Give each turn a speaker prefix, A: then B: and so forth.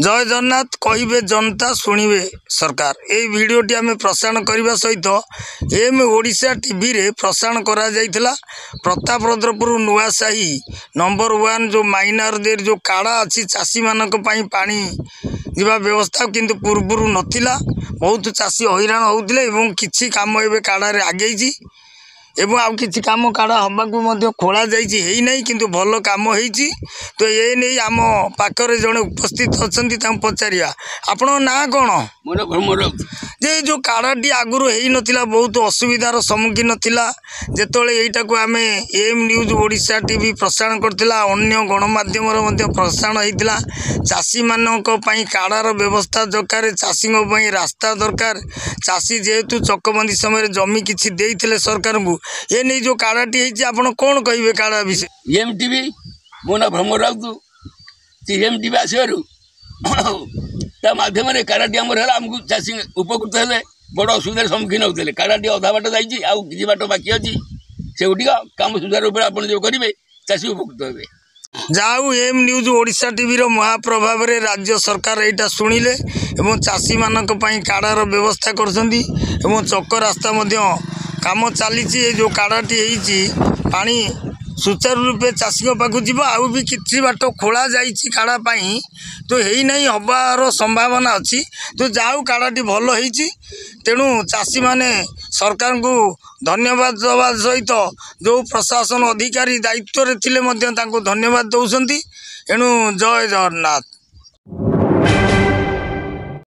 A: जय जगन्नाथ कहिबे जनता शुणिबे सरकार ये भिडटी आम प्रसारण करने सहित एम ओडिशा टीवी रे प्रसारण करा जाइथिला। प्रतापरुद्रपुर नुआसाही नंबर 1 जो माइनर देर जो काड़ा अच्छी चाषी मानक पई पानी जीवा व्यवस्था किंतु पूर्व नथिला। बहुत चाषी हैरान होउथिले एवं किछि काम एबे काड़ा रे आगेइछि एवं आउ किछि काम काड़ा हबाकू मध्य खोला जाइछि हेई नै किंतु भल काम हेइछि। तो ये नहीं आम पाखरे जड़े उपस्थित अछंती तां पचारिया आपण ना कोन जे जो काड़ाटी आगुरु हेई नथिला बहुत असुविधार सम्मुखीन थिला। जेतोले एटा को आमे एम न्यूज ओडिशा टीवी प्रसारण करथिला अन्य गणमाध्यम रो मध्य प्रसारण हेइतिला। चाषी मानक पई काड़ार व्यवस्था दरकार चाषी पई रास्ता दरकार चाषी जेहेतु चकबंदी समय जमी किछि देइथिले सरकार को ये नहीं जो काड़ाटी हेइछि आपण कोन कहिबे काड़ा विषय।
B: एम टीवी मो ना भ्रम राउतु एम टीवी आसबारू माध्यम काराटी आमर है आमको चाषी उपकृत हेले बड़ असुविधार सम्मुखीन होते काराटी अधा बाट जाइए आउ कि बाट बाकी अच्छी से कम सुधार उपर आप जो करेंगे चाषी उपकृत हे।
A: जाऊ एम न्यूज ओडिशा टीवी रो महाप्रभाव रे राज्य सरकार एटा सुनिले एवं चाषी मानक पई काड़ार व्यवस्था करछंती एवं चक रास्ता मध्य काम चली जो काड़ाटी हेइछि पानी सुचारू रूपे चाषी पाक जीव आउ भी किसी बाट खोला जाइछि काड़ा पाई तो हेई नहीं हबार संभावना अच्छी। तो जाऊ काड़ाटी भल होइछि तेणु चाषी माने सरकार को धन्यवाद देवा सहित जो प्रशासन अधिकारी दायित्व रे थिले मध्य तांको धन्यवाद दउसंती। एणु जय जगन्नाथ।